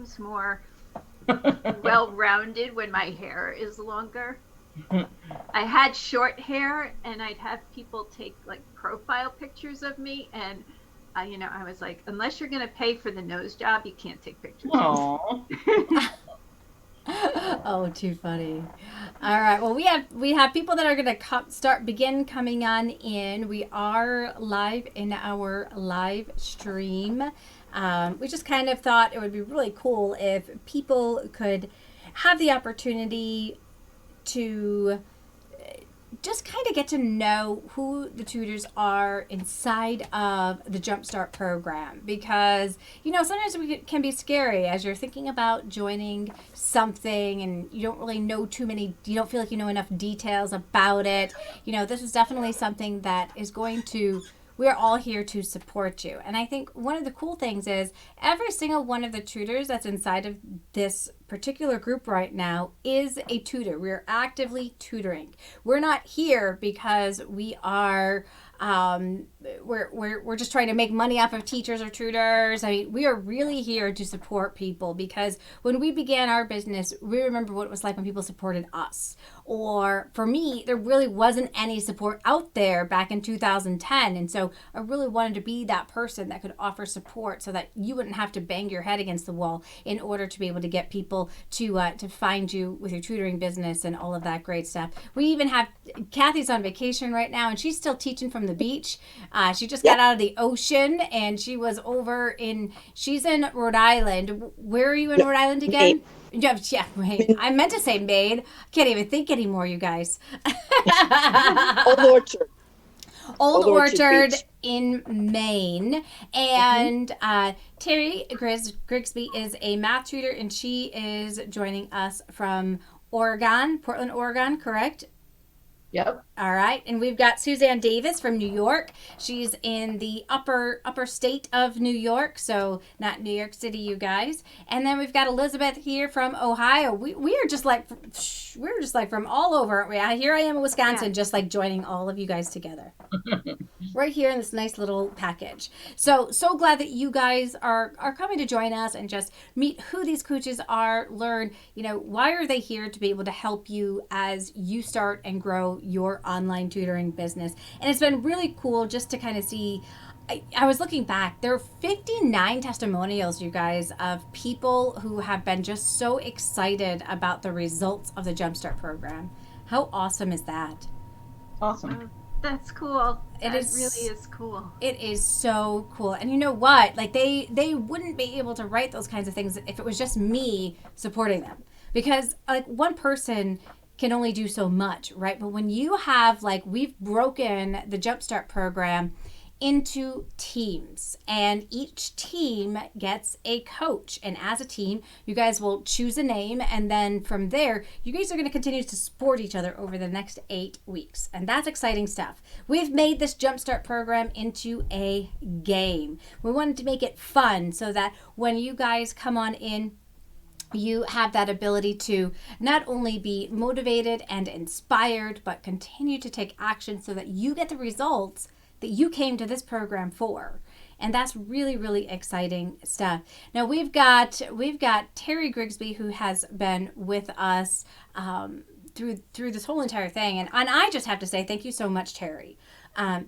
seems more well-rounded when my hair is longer. I had short hair, and I'd have people take like profile pictures of me, and I was like, unless you're going to pay for the nose job, you can't take pictures of Oh, me. Oh, too funny. All right. Well, we have people that are going to begin coming on in. We are live in our live stream. We just kind of thought it would be really cool if people could have the opportunity to just kind of get to know who the tutors are inside of the Jumpstart program, because sometimes we can be scary as you're thinking about joining something and you don't really know you don't feel like you know enough details about it. This is definitely something that is going to we're all here to support you. And I think one of the cool things is every single one of the tutors that's inside of this particular group right now is a tutor. We're actively tutoring. We're not here because we are we're just trying to make money off of teachers or tutors. I mean, we are really here to support people, because when we began our business, we remember what it was like when people supported us. Or for me, there really wasn't any support out there back in 2010. And so I really wanted to be that person that could offer support so that you wouldn't have to bang your head against the wall in order to be able to get people to find you with your tutoring business and all of that great stuff. We even have Kathy's on vacation right now, and she's still teaching from the beach. She just got Yep. out of the ocean, and she's in Rhode Island. Where are you in Rhode Island again? Yeah, right. I meant to say Maine. Can't even think anymore, you guys. Old Orchard. Old Old Orchard Orchard Beach. in Maine. And Terry Grigsby is a math tutor, and she is joining us from Oregon, Portland, Oregon, correct? yep. All right, and we've got Suzanne Davis from New York. She's in the upper state of New York, so not New York City, you guys. And then we've got Elizabeth here from Ohio. We are just like from all over, aren't we? Here I am in Wisconsin, Yeah. just like joining all of you guys together. Right here in this nice little package. So glad that you guys are coming to join us and just meet who these coaches are, learn, why are they here to be able to help you as you start and grow your online tutoring business. And it's been really cool just to kind of see. I was looking back, there are 59 testimonials, you guys, of people who have been just so excited about the results of the Jumpstart program. How awesome is that? Awesome. That's cool. It That is really is cool. It is so cool. And you know what? Like they wouldn't be able to write those kinds of things if it was just me supporting them. Because like one person can only do so much, right? But when you have we've broken the Jumpstart program into teams, and each team gets a coach, and as a team you guys will choose a name, and then from there you guys are going to continue to support each other over the next 8 weeks, and that's exciting stuff. We've made this Jumpstart program into a game. We wanted to make it fun so that when you guys come on in, you have that ability to not only be motivated and inspired, but continue to take action so that you get the results that you came to this program for. And that's really, really exciting stuff. Now we've got Terry Grigsby, who has been with us through this whole entire thing. And I just have to say thank you so much, Terry.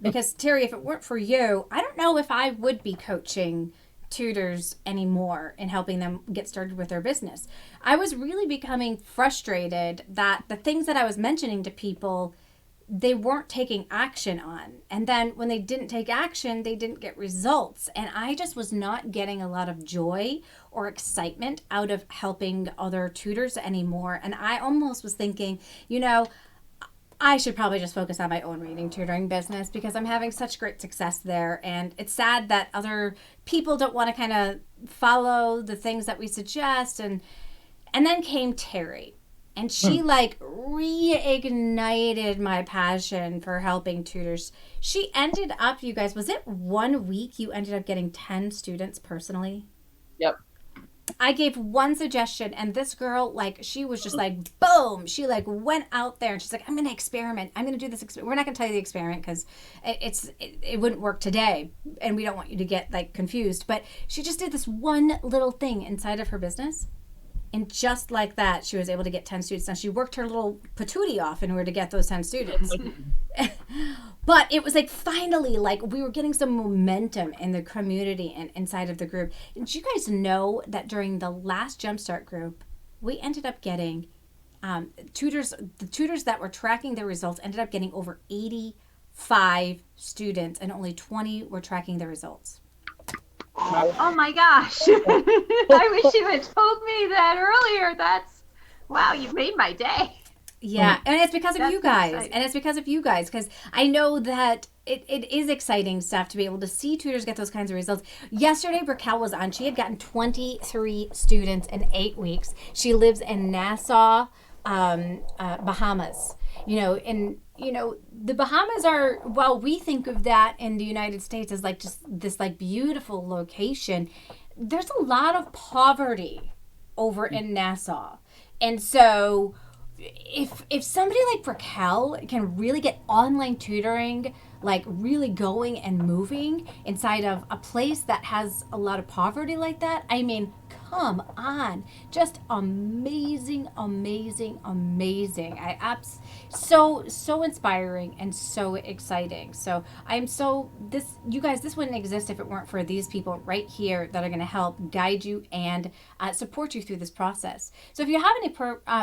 Because Terry, if it weren't for you, I don't know if I would be coaching tutors anymore and helping them get started with their business. I was really becoming frustrated that the things that I was mentioning to people, they weren't taking action on. And then when they didn't take action, they didn't get results. And I just was not getting a lot of joy or excitement out of helping other tutors anymore. And I almost was thinking, I should probably just focus on my own reading tutoring business because I'm having such great success there. And it's sad that other people don't want to kind of follow the things that we suggest. And then came Terry, and she reignited my passion for helping tutors. She ended up, you guys, was it 1 week you ended up getting 10 students personally? Yep. I gave one suggestion, and this girl, like, she was just like, boom. She like went out there and she's like, I'm going to experiment. I'm going to do this. We're not going to tell you the experiment because it wouldn't work today, and we don't want you to get like confused. But she just did this one little thing inside of her business. And just like that, she was able to get 10 students. Now, she worked her little patootie off in order to get those 10 students. But it was like finally, like we were getting some momentum in the community and inside of the group. Did you guys know that during the last Jumpstart group, we ended up getting the tutors that were tracking their results ended up getting over 85 students, and only 20 were tracking the results. Oh my gosh. I wish you had told me that earlier. Wow, you made my day. Yeah, and it's because of you guys. Exciting. And it's because of you guys, because I know that it is exciting stuff to be able to see tutors get those kinds of results. Yesterday, Braquelle was on. She had gotten 23 students in 8 weeks. She lives in Nassau, Bahamas. The Bahamas are, while we think of that in the United States as like just this like beautiful location, there's a lot of poverty over in Nassau. And so if somebody like Braquelle can really get online tutoring like really going and moving inside of a place that has a lot of poverty like that, I mean, come on, just amazing. So inspiring and so exciting. So you guys, this wouldn't exist if it weren't for these people right here that are going to help guide you and support you through this process. So if you have any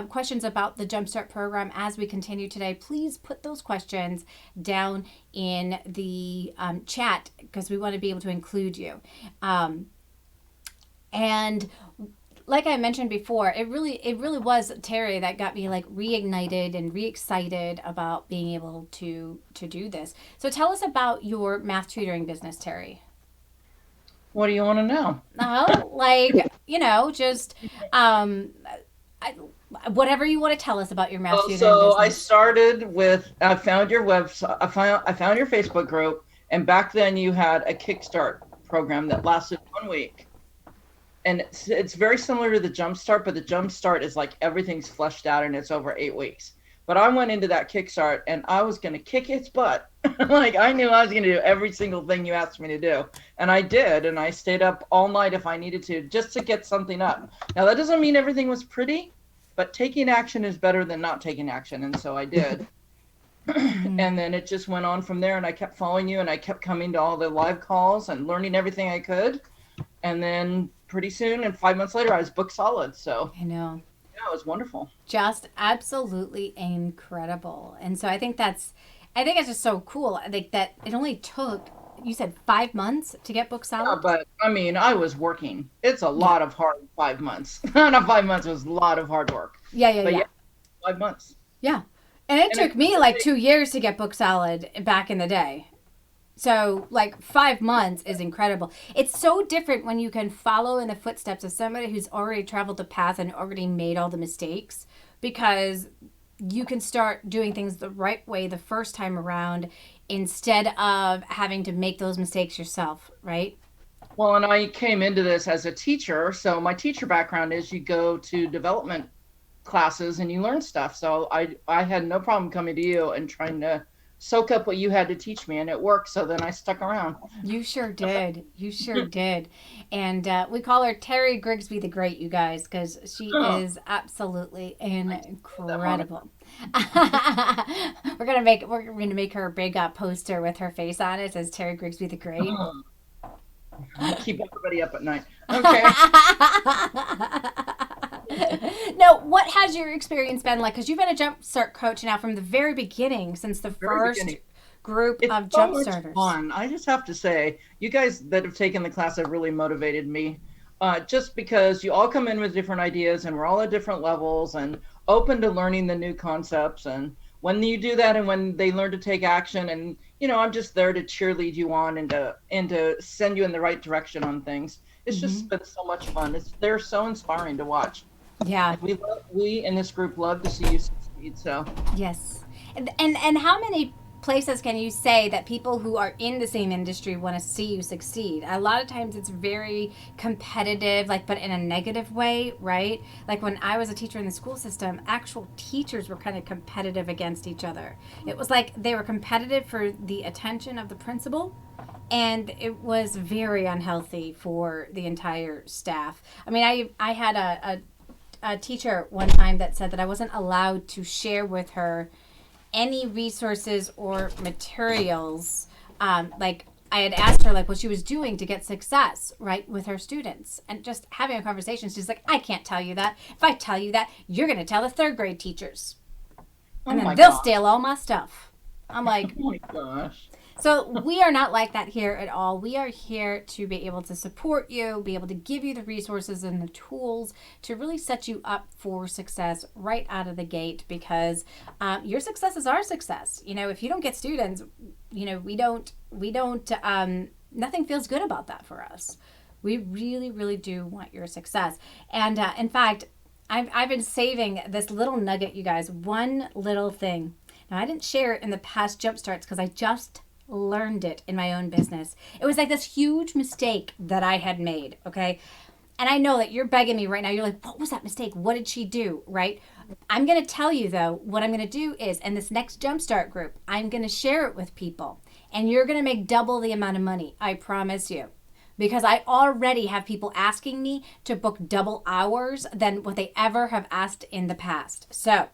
questions about the Jumpstart program as we continue today, please put those questions down in the chat, because we want to be able to include you. And like I mentioned before, it really was Terry that got me like reignited and re-excited about being able to do this. So tell us about your math tutoring business, Terry. What do you want to know? Just whatever you want to tell us about your math tutoring So business. I started with, I found your website, I found your Facebook group, and back then you had a Kickstart program that lasted 1 week. And it's very similar to the Jumpstart, but the Jumpstart is like everything's fleshed out and it's over 8 weeks. But I went into that Kickstart and I was going to kick its butt. Like I knew I was going to do every single thing you asked me to do. And I did. And I stayed up all night if I needed to, just to get something up. Now that doesn't mean everything was pretty, but taking action is better than not taking action. And so I did. And then it just went on from there, and I kept following you, and I kept coming to all the live calls and learning everything I could. And then pretty soon, and 5 months later, I was booked solid. So I know. Yeah, it was wonderful. Just absolutely incredible. And so I think it's just so cool. I think that it only took, you said 5 months to get booked solid? Yeah, but I mean, I was working. It's a lot of hard 5 months. Not 5 months, it was a lot of hard work. Yeah. 5 months. Yeah. And it took me like 2 years to get booked solid back in the day. So like 5 months is incredible. It's so different when you can follow in the footsteps of somebody who's already traveled the path and already made all the mistakes, because you can start doing things the right way the first time around instead of having to make those mistakes yourself, right? Well, and I came into this as a teacher. So my teacher background is you go to development classes and you learn stuff. So I had no problem coming to you and trying to soak up what you had to teach me, and it worked. So then I stuck around. You sure did. And we call her Terry Grigsby the Great, you guys, because she is absolutely incredible. We're gonna make her a big poster with her face on it. It says Terry Grigsby the Great. Keep everybody up at night. Okay. No, what has your experience been like? Because you've been a Jumpstart coach now from the very beginning, since the first group of Jumpstarters. It's fun. I just have to say, you guys that have taken the class have really motivated me. Just because you all come in with different ideas, and we're all at different levels and open to learning the new concepts. And when you do that, and when they learn to take action, and I'm just there to cheerlead you on and to send you in the right direction on things. It's just been so much fun. They're so inspiring to watch. Yeah, we in this group love to see you succeed. So yes, and how many places can you say that people who are in the same industry want to see you succeed? A lot of times it's very competitive, like, but in a negative way, right? Like when I was a teacher in the school system, actual teachers were kind of competitive against each other. It was like they were competitive for the attention of the principal, and it was very unhealthy for the entire staff. I mean, I had a teacher one time that said that I wasn't allowed to share with her any resources or materials. Like I had asked her like what she was doing to get success, right, with her students, and just having a conversation. She's like, I can't tell you that. If I tell you that, you're going to tell the third grade teachers, and then they'll steal all my stuff. I'm like, oh my gosh. So we are not like that here at all. We are here to be able to support you, be able to give you the resources and the tools to really set you up for success right out of the gate, because your success is our success. You know, if you don't get students, you know, we don't, nothing feels good about that for us. We really, really do want your success. And in fact, I've been saving this little nugget, you guys, one little thing. Now, I didn't share it in the past Jumpstarts because I just learned it in my own business. It was like this huge mistake that I had made, okay? And I know that you're begging me right now. You're like, what was that mistake? What did she do, right? I'm going to tell you, though, what I'm going to do is in this next Jumpstart group, I'm going to share it with people. And you're going to make double the amount of money. I promise you. Because I already have people asking me to book double hours than what they ever have asked in the past. So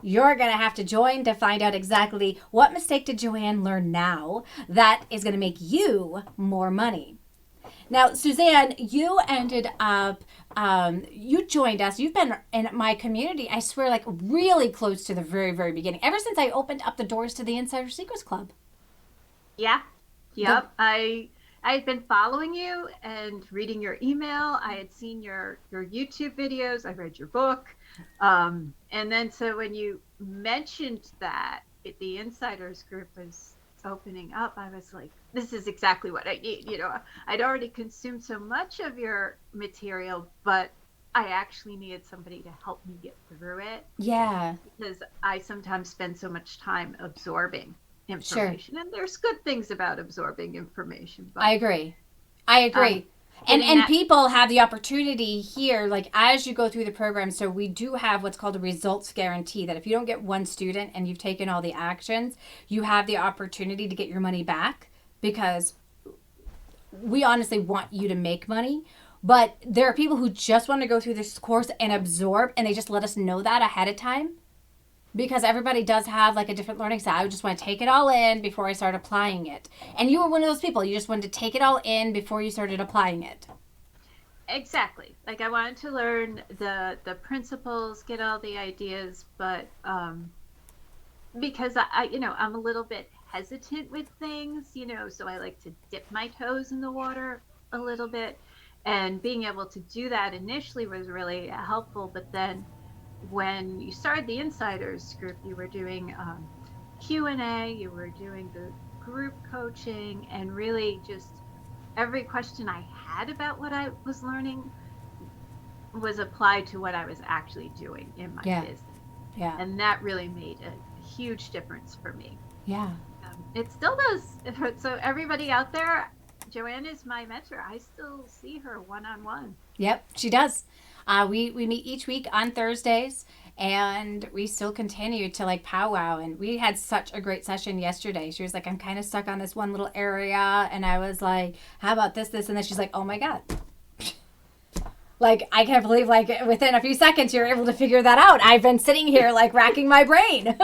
you're going to have to join to find out exactly what mistake did Joanne learn now that is going to make you more money. Now, Suzanne, you ended up, you joined us. You've been in my community, I swear, like really close to the very, very beginning. Ever since I opened up the doors to the Insider Secrets Club. Yeah. Yep. I've been following you and reading your email. I had seen your YouTube videos. I read your book. And then so when you mentioned that the Insiders group was opening up, I was like, this is exactly what I need. You know, I'd already consumed so much of your material, but I actually needed somebody to help me get through it. Yeah. Because I sometimes spend so much time absorbing information. Sure. And there's good things about absorbing information. But, I agree. And people have the opportunity here, like as you go through the program. So we do have what's called a results guarantee, that if you don't get one student and you've taken all the actions, you have the opportunity to get your money back, because we honestly want you to make money. But there are people who just want to go through this course and absorb, and they just let us know that ahead of time. Because everybody does have like a different learning style. I just want to take it all in before I start applying it. And you were one of those people. You just wanted to take it all in before you started applying it. Exactly. Like I wanted to learn the principles, get all the ideas, but because I I'm a little bit hesitant with things, so I like to dip my toes in the water a little bit. And being able to do that initially was really helpful. But then when you started the Insiders group, you were doing Q&A, you were doing the group coaching, and really just every question I had about what I was learning was applied to what I was actually doing in my business. Yeah. And that really made a huge difference for me. Yeah. It still does. So everybody out there, Joanne is my mentor. I still see her one-on-one. Yep, she does. We meet each week on Thursdays, and we still continue to like powwow. And we had such a great session yesterday. She was like, I'm kind of stuck on this one little area. And I was like, how about this? And then she's like, oh my God. Like, I can't believe like within a few seconds you're able to figure that out. I've been sitting here like racking my brain.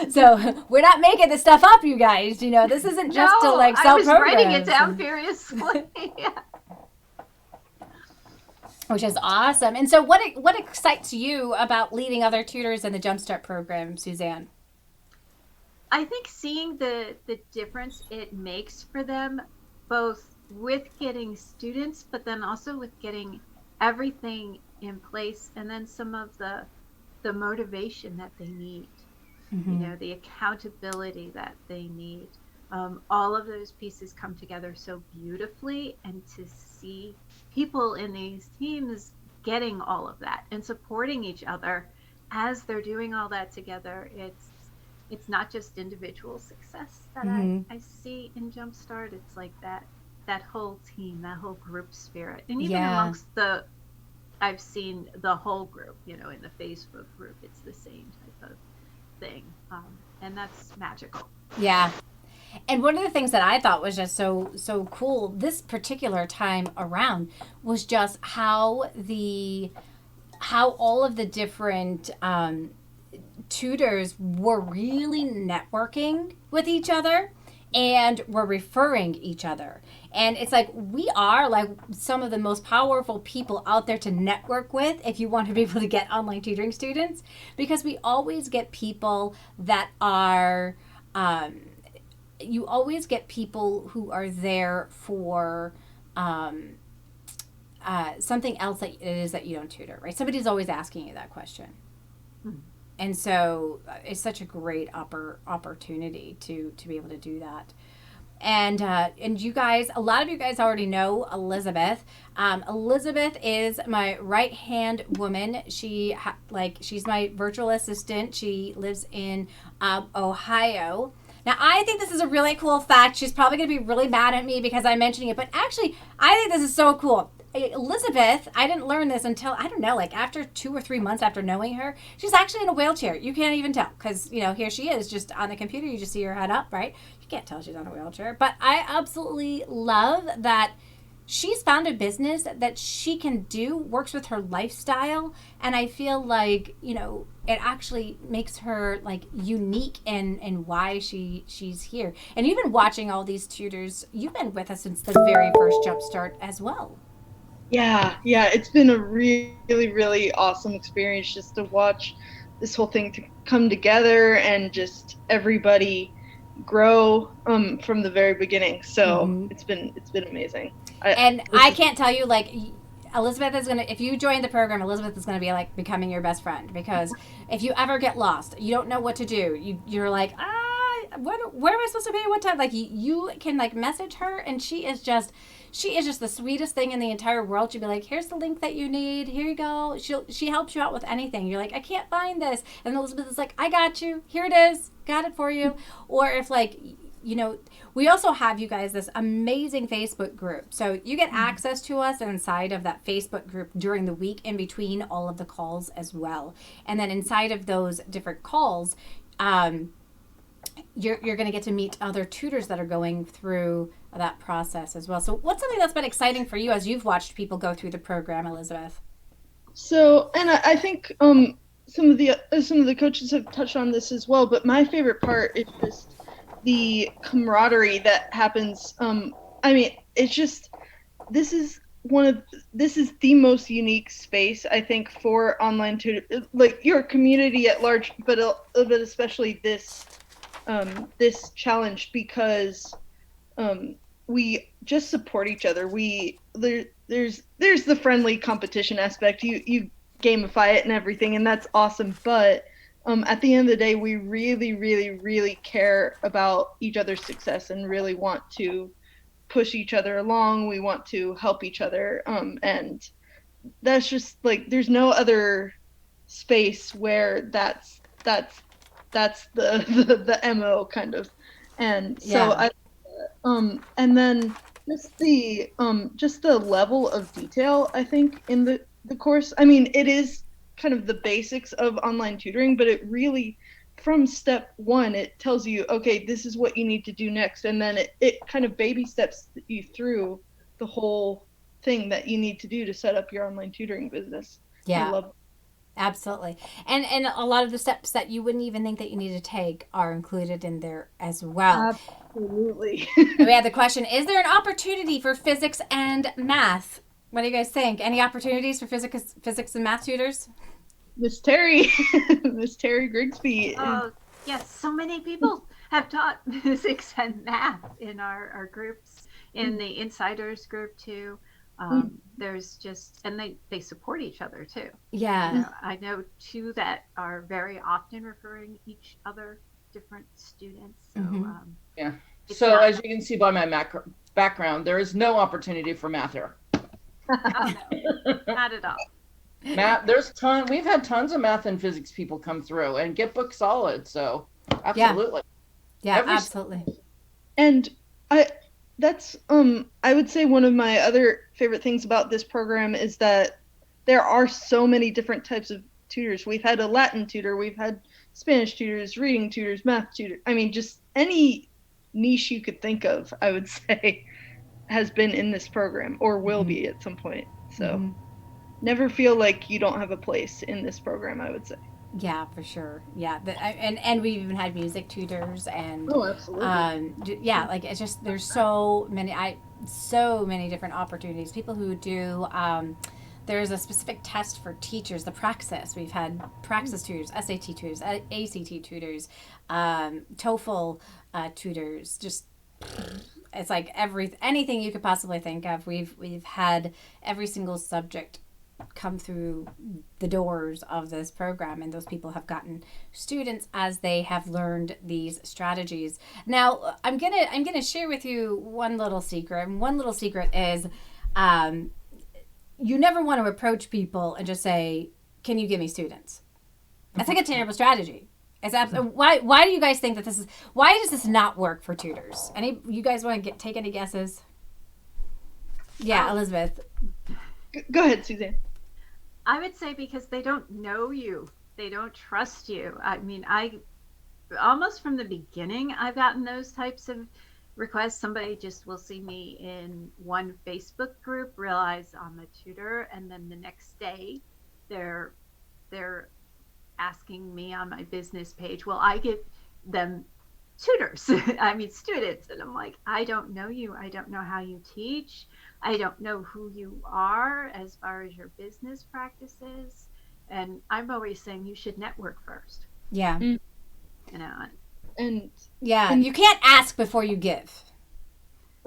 So we're not making this stuff up, you guys. This isn't just to like self-program. I was writing it down furiously. Yeah. Which is awesome. And so what excites you about leading other tutors in the Jumpstart program, Suzanne? I think seeing the difference it makes for them, both with getting students, but then also with getting everything in place, and then some of the motivation that they need, the accountability that they need. All of those pieces come together so beautifully, and to see people in these teams getting all of that and supporting each other as they're doing all that together, it's not just individual success that Mhm. I see in Jumpstart. It's like that whole team, that whole group spirit. And even Yeah. amongst I've seen the whole group, in the Facebook group, it's the same type of thing. And that's magical. Yeah. And one of the things that I thought was just so cool this particular time around was just how all of the different tutors were really networking with each other and were referring each other. And it's like we are like some of the most powerful people out there to network with if you want to be able to get online tutoring students, because we always get people that are you always get people who are there for something else that it is that you don't tutor, right? Somebody's always asking you that question. Hmm. And so it's such a great opportunity to be able to do that. And you guys, a lot of you guys already know Elizabeth. Elizabeth is my right hand woman. She's my virtual assistant. She lives in Ohio. Now, I think this is a really cool fact. She's probably going to be really mad at me because I'm mentioning it, but actually, I think this is so cool. Elizabeth, I didn't learn this until, I don't know, like after 2 or 3 months after knowing her, she's actually in a wheelchair. You can't even tell because, here she is just on the computer. You just see her head up, right? You can't tell she's on a wheelchair. But I absolutely love that she's found a business that she can do, works with her lifestyle. And I feel like, it actually makes her like unique in why she's here. And you've been watching all these tutors. You've been with us since the very first Jumpstart as well. Yeah, it's been a really, really awesome experience just to watch this whole thing to come together and just everybody grow from the very beginning. So it's been amazing. I can't tell you, like, Elizabeth is gonna, if you join the program, Elizabeth is gonna be like becoming your best friend, because if you ever get lost, you don't know what to do, you're like, where am I supposed to be? What time? Like you can like message her, and she is just the sweetest thing in the entire world. She'll be like, here's the link that you need. Here you go. She helps you out with anything. You're like, I can't find this, and Elizabeth is like, I got you. Here it is. Got it for you. Or if like, we also have, you guys, this amazing Facebook group. So you get access to us inside of that Facebook group during the week in between all of the calls as well. And then inside of those different calls, you're going to get to meet other tutors that are going through that process as well. So what's something that's been exciting for you as you've watched people go through the program, Elizabeth? So, and I think some of the coaches have touched on this as well, but my favorite part is just the camaraderie that happens. It's just, this is the most unique space, I think, for online tutor, like your community at large, but especially this challenge, because we just support each other. There's the friendly competition aspect. You gamify it and everything, and that's awesome. But at the end of the day, we really, really, really care about each other's success and really want to push each other along. We want to help each other, and that's just like, there's no other space where that's the MO kind of. And so Yeah. and then just the level of detail, I think, in the course. I mean, it is kind of the basics of online tutoring, but it really, from step one, it tells you, okay, this is what you need to do next, and then it kind of baby steps you through the whole thing that you need to do to set up your online tutoring business. Yeah. I love it. Absolutely. And a lot of the steps that you wouldn't even think that you need to take are included in there as well. Absolutely. And we had the question, is there an opportunity for physics and math? What do you guys think? Any opportunities for physics and math tutors? Miss Terry Grigsby. Oh, yes. So many people have taught physics and math in our groups, in the insiders group too. There's just, and they support each other too. Yeah. I know two that are very often referring each other different students. So, Yeah. So as you can see by my background, there is no opportunity for math here. Oh, no, not at all. Math, we've had tons of math and physics people come through and get book solid. So Absolutely. Yeah, Every- absolutely. And I would say one of my other favorite things about this program is that there are so many different types of tutors. We've had a Latin tutor, we've had Spanish tutors, reading tutors, math tutor. I mean, just any niche you could think of, I would say, has been in this program or will be at some point. So never feel like you don't have a place in this program, I would say. Yeah, for sure. Yeah, and we've even had music tutors and Oh, absolutely. yeah, like it's just there's so many different opportunities. People who do there's a specific test for teachers, the Praxis. We've had Praxis tutors, SAT tutors, ACT tutors, TOEFL tutors. Just it's like anything you could possibly think of. We've had every single subject come through the doors of this program, and those people have gotten students as they have learned these strategies. Now I'm gonna share with you one little secret, and one little secret is you never want to approach people and just say, can you give me students? That's like a terrible strategy. It's why do you guys think that why does this not work for tutors? You guys want to take any guesses? Yeah, Elizabeth. Go ahead, Suzanne. I would say because they don't know you. They don't trust you. I mean, I almost from the beginning, I've gotten those types of requests. Somebody just will see me in one Facebook group, realize I'm a tutor, and then the next day they're asking me on my business page, well, I give them tutors, I mean students, and I'm like, I don't know you. I don't know how you teach. I don't know who you are as far as your business practices. And I'm always saying you should network first. Yeah. You know. And you can't ask before you give.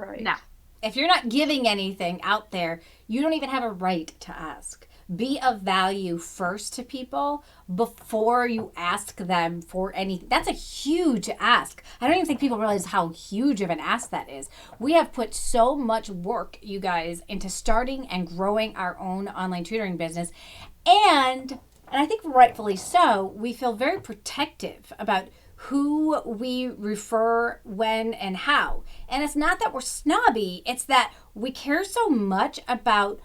right. No. If you're not giving anything out there, you don't even have a right to ask. Be of value first to people before you ask them for anything. That's a huge ask. I don't even think people realize how huge of an ask that is. We have put so much work, you guys, into starting and growing our own online tutoring business. And I think rightfully so, we feel very protective about who we refer, when, and how. And it's not that we're snobby, it's that we care so much about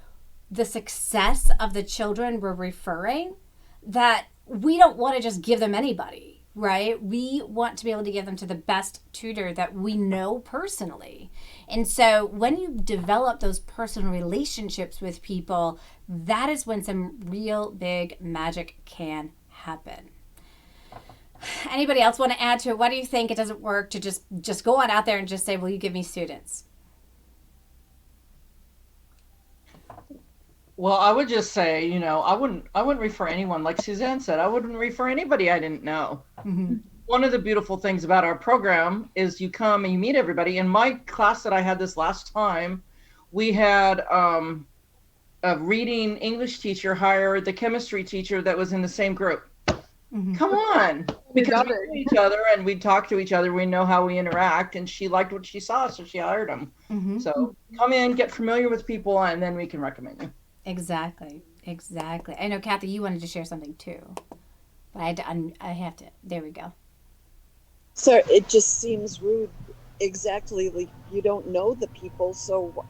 the success of the children we're referring that we don't want to just give them anybody, right? We want to be able to give them to the best tutor that we know personally. And so when you develop those personal relationships with people, that is when some real big magic can happen. Anybody else want to add to it? Why do you think it doesn't work to just go on out there and just say, will you give me students? Well, I would just say, I wouldn't refer anyone. Like Suzanne said, I wouldn't refer anybody I didn't know. Mm-hmm. One of the beautiful things about our program is you come and you meet everybody. In my class that I had this last time, we had a reading English teacher hire the chemistry teacher that was in the same group. Mm-hmm. Come on. Because we know each other and we talk to each other. We know how we interact, and she liked what she saw, so she hired him. Mm-hmm. So come in, get familiar with people, and then we can recommend you. Exactly. I know, Kathy, you wanted to share something too, but I have to. There we go. So it just seems rude. Exactly, like you don't know the people, so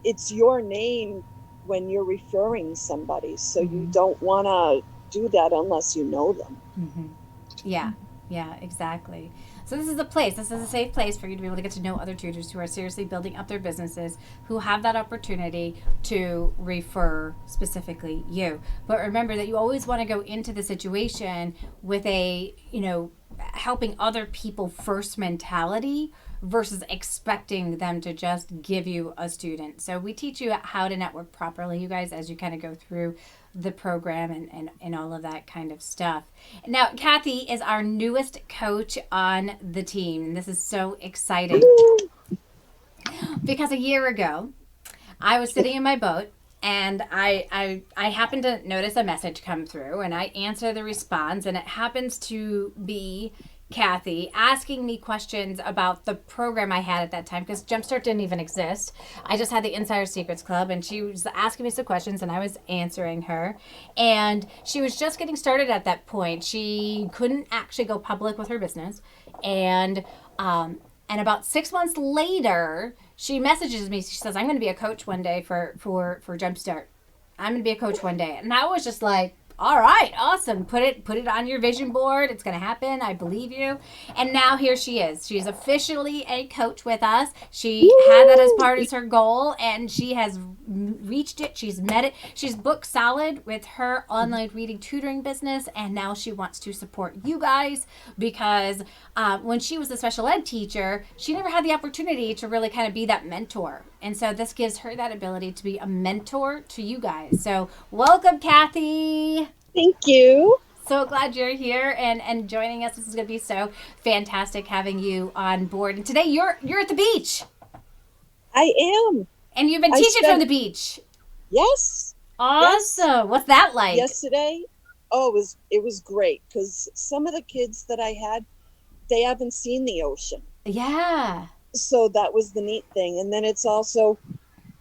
it's your name when you're referring somebody. So you don't want to do that unless you know them. Mm-hmm. Yeah, exactly. So this is a safe place for you to be able to get to know other tutors who are seriously building up their businesses, who have that opportunity to refer specifically you. But remember that you always want to go into the situation with a, helping other people first mentality versus expecting them to just give you a student. So we teach you how to network properly, you guys, as you kind of go through the program and all of that kind of stuff. Now, Kathy is our newest coach on the team, and this is so exciting. Because a year ago, I was sitting in my boat, and I happened to notice a message come through, and I answer the response, and it happens to be Kathy asking me questions about the program I had at that time, because Jumpstart didn't even exist. I just had the Insider Secrets Club, and she was asking me some questions and I was answering her. And she was just getting started at that point. She couldn't actually go public with her business. And about 6 months later, she messages me. She says, "I'm going to be a coach one day for Jumpstart. I'm going to be a coach one day." And I was just like, all right, awesome. Put it on your vision board. It's going to happen. I believe you. And now here she is. She's officially a coach with us. She had that as part of her goal, and she has reached it. She's met it. She's booked solid with her online reading tutoring business, and now she wants to support you guys because when she was a special ed teacher, she never had the opportunity to really kind of be that mentor. And so this gives her that ability to be a mentor to you guys. So welcome, Kathy. Thank you. So glad you're here and joining us. This is going to be so fantastic having you on board. And today you're at the beach. I am. And you've been teaching from the beach. Yes. Awesome. Yes. What's that like? Yesterday, it was great because some of the kids that I had, they haven't seen the ocean. Yeah. So that was the neat thing. And then it's also,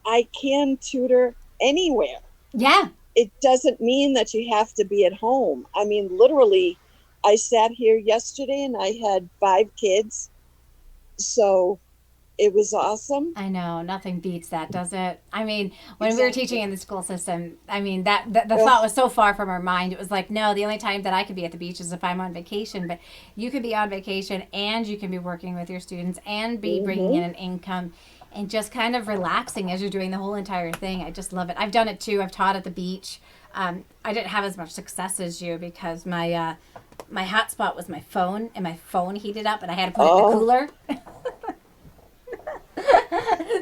I can tutor anywhere. Yeah. It doesn't mean that you have to be at home. I mean, literally, I sat here yesterday and I had 5 kids. So it was awesome. I know. Nothing beats that, does it? I mean, when we were teaching in the school system, I mean, the thought was so far from our mind. It was like, no, the only time that I could be at the beach is if I'm on vacation. But you could be on vacation and you can be working with your students and be bringing in an income and just kind of relaxing as you're doing the whole entire thing. I just love it. I've done it too. I've taught at the beach. I didn't have as much success as you because my hotspot was my phone, and my phone heated up, and I had to put it in the cooler.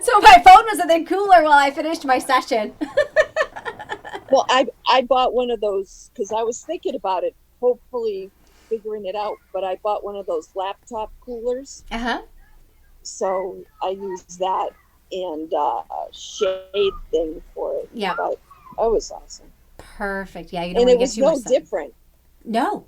So my phone was in the cooler while I finished my session. Well, I bought one of those because I was thinking about it, hopefully figuring it out, but I bought one of those laptop coolers. Uh-huh. So I used that and a shade thing for it. Yeah. But it was awesome. Perfect. Yeah, you don't And want it to get was too much no sun. different. No.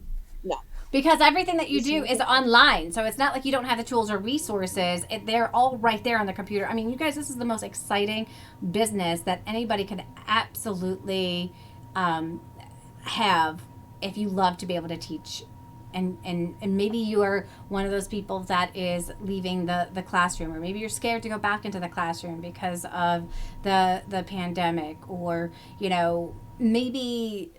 Because everything that you It's do no is different. online. So it's not like you don't have the tools or resources. They're all right there on the computer. I mean, you guys, this is the most exciting business that anybody could absolutely have if you love to be able to teach. And maybe you are one of those people that is leaving the classroom, or maybe you're scared to go back into the classroom because of the pandemic, or, you know, maybe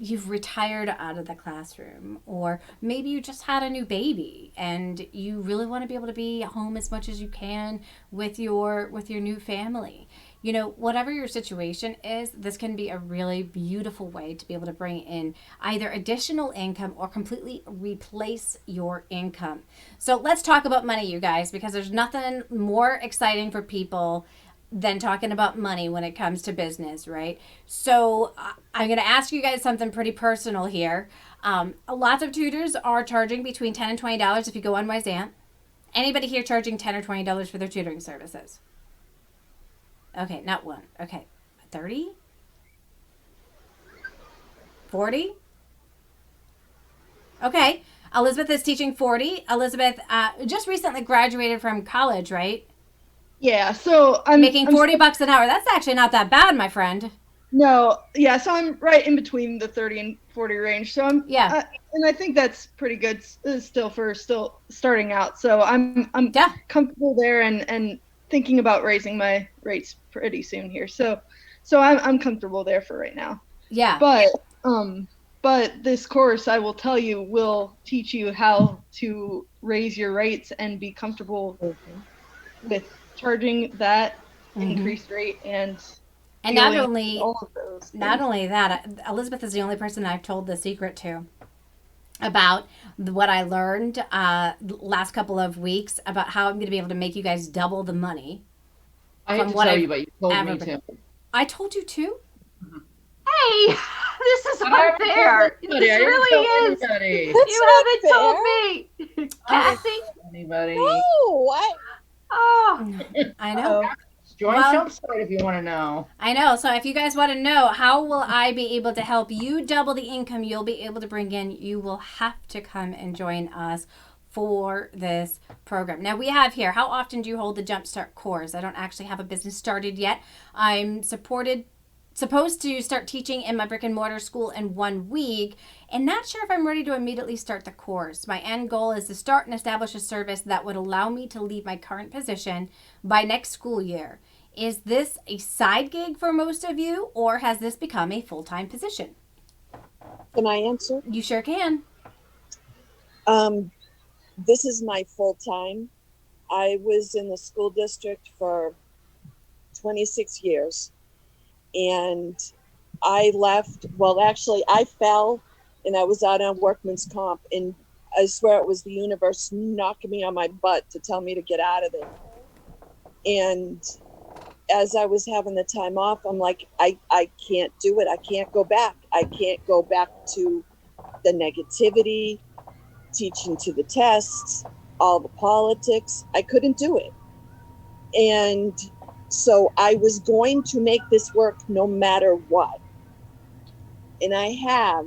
you've retired out of the classroom, or maybe you just had a new baby and you really want to be able to be home as much as you can with your new family. You know, whatever your situation is, this can be a really beautiful way to be able to bring in either additional income or completely replace your income. So let's talk about money, you guys, because there's nothing more exciting for people than talking about money when it comes to business, right? So I'm going to ask you guys something pretty personal here. Lots of tutors are charging between $10 and $20 if you go on Wyzant. Anybody here charging $10 or $20 for their tutoring services? Okay, not one. Okay, 30? 40? Okay, Elizabeth is teaching 40. Elizabeth just recently graduated from college, right? Yeah, so I'm making $40 an hour. That's actually not that bad, my friend. No, yeah, so I'm right in between the 30 and 40 range. So I'm and I think that's pretty good still starting out. So I'm comfortable there and thinking about raising my rates pretty soon here. So I'm comfortable there for right now. Yeah. But this course, I will tell you, will teach you how to raise your rates and be comfortable with charging that increased rate and not only all of those that, Elizabeth is the only person I've told the secret to about what I learned last couple of weeks about how I'm going to be able to make you guys double the money. I hate to tell you, but you told me to. I told you too? Hey, this is unfair. This really is. You haven't told me. Kathy? Anybody? No, what? Oh. I know. Join Jumpstart if you want to know. I know. So if you guys want to know how will I be able to help you double the income you'll be able to bring in, you will have to come and join us for this program. Now we have here, how often do you hold the Jumpstart course? I don't actually have a business started yet. I'm supposed to start teaching in my brick and mortar school in 1 week, and not sure if I'm ready to immediately start the course. My end goal is to start and establish a service that would allow me to leave my current position by next school year. Is this a side gig for most of you, or has this become a full-time position? Can I answer? You sure can. This is my full time. I was in the school district for 26 years. And I left, well, actually, I fell and I was out on workman's comp. And I swear it was the universe knocking me on my butt to tell me to get out of there. And as I was having the time off, I'm like, I can't do it. I can't go back. I can't go back to the negativity, teaching to the tests, all the politics. I couldn't do it. And so I was going to make this work no matter what. And I have.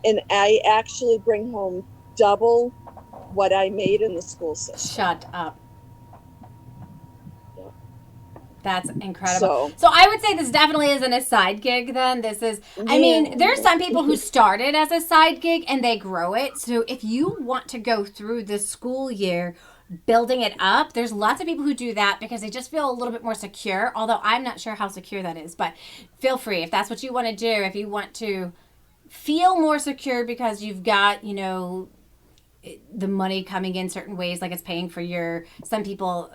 And I actually bring home double what I made in the school system. Shut up. Yeah. That's incredible. So So I would say this definitely isn't a side gig then. This is, I mean, there's some people who started as a side gig and they grow it. So if you want to go through this school year building it up, there's lots of people who do that because they just feel a little bit more secure, although I'm not sure how secure that is. But feel free, if that's what you want to do, if you want to feel more secure because you've got, you know, the money coming in certain ways, like it's paying for your, some people,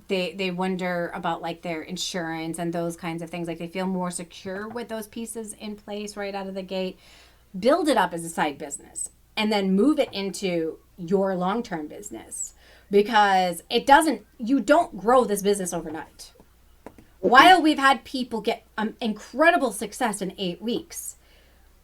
they wonder about like their insurance and those kinds of things. Like they feel more secure with those pieces in place right out of the gate. Build it up as a side business and then move it into your long-term business, because you don't grow this business overnight. While we've had people get incredible success in 8 weeks,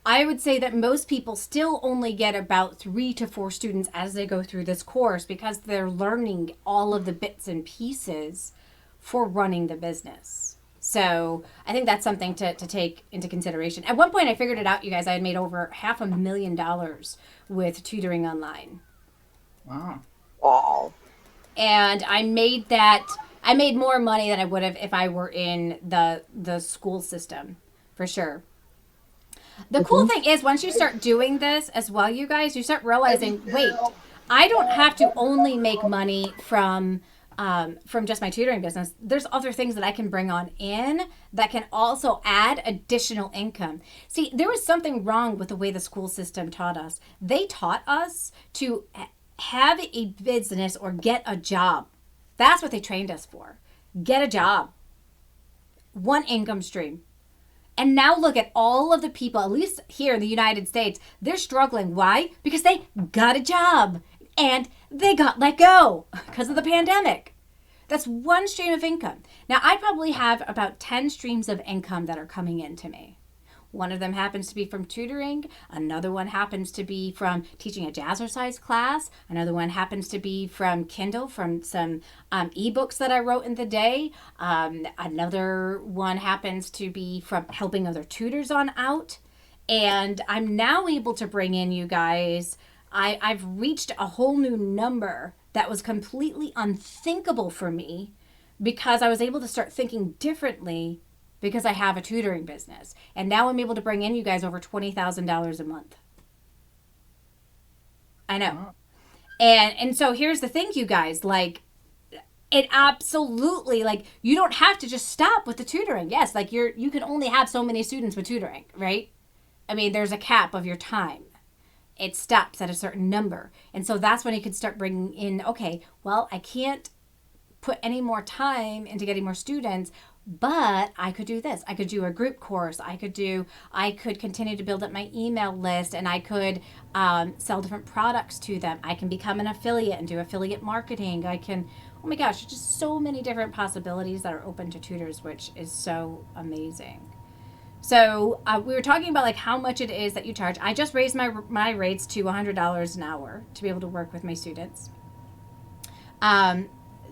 I would say that most people still only get about 3 to 4 students as they go through this course because they're learning all of the bits and pieces for running the business. So I think that's something to take into consideration. At one point I figured it out, you guys. I had made over $500,000 with tutoring online. Wow. wow. And I made more money than I would have if I were in the school system, for sure. The cool thing is once you start doing this as well, you guys, you start realizing, wait, I don't have to only make money from just my tutoring business. There's other things that I can bring on in that can also add additional income. See, there was something wrong with the way the school system taught us. They taught us to have a business or get a job. That's what they trained us for. Get a job. One income stream. And now look at all of the people, at least here in the United States, they're struggling. Why? Because they got a job and they got let go because of the pandemic. That's one stream of income. Now, I probably have about 10 streams of income that are coming into me. One of them happens to be from tutoring. Another one happens to be from teaching a jazzercise class. Another one happens to be from Kindle, from some ebooks that I wrote in the day. Another one happens to be from helping other tutors on out. And I'm now able to bring in, you guys, I've reached a whole new number that was completely unthinkable for me because I was able to start thinking differently because I have a tutoring business. And now I'm able to bring in, you guys, over $20,000 a month. I know. Wow. And so here's the thing, you guys, like, it absolutely, like, you don't have to just stop with the tutoring. Yes, like you can only have so many students with tutoring, right? I mean, there's a cap of your time. It stops at a certain number. And so that's when you could start bringing in, okay, well, I can't put any more time into getting more students, but I could do this. I could do a group course. I could continue to build up my email list, and I could sell different products to them. I can become an affiliate and do affiliate marketing. I can, oh my gosh, just so many different possibilities that are open to tutors, which is so amazing. So we were talking about like how much it is that you charge. I just raised my rates to $100 an hour to be able to work with my students.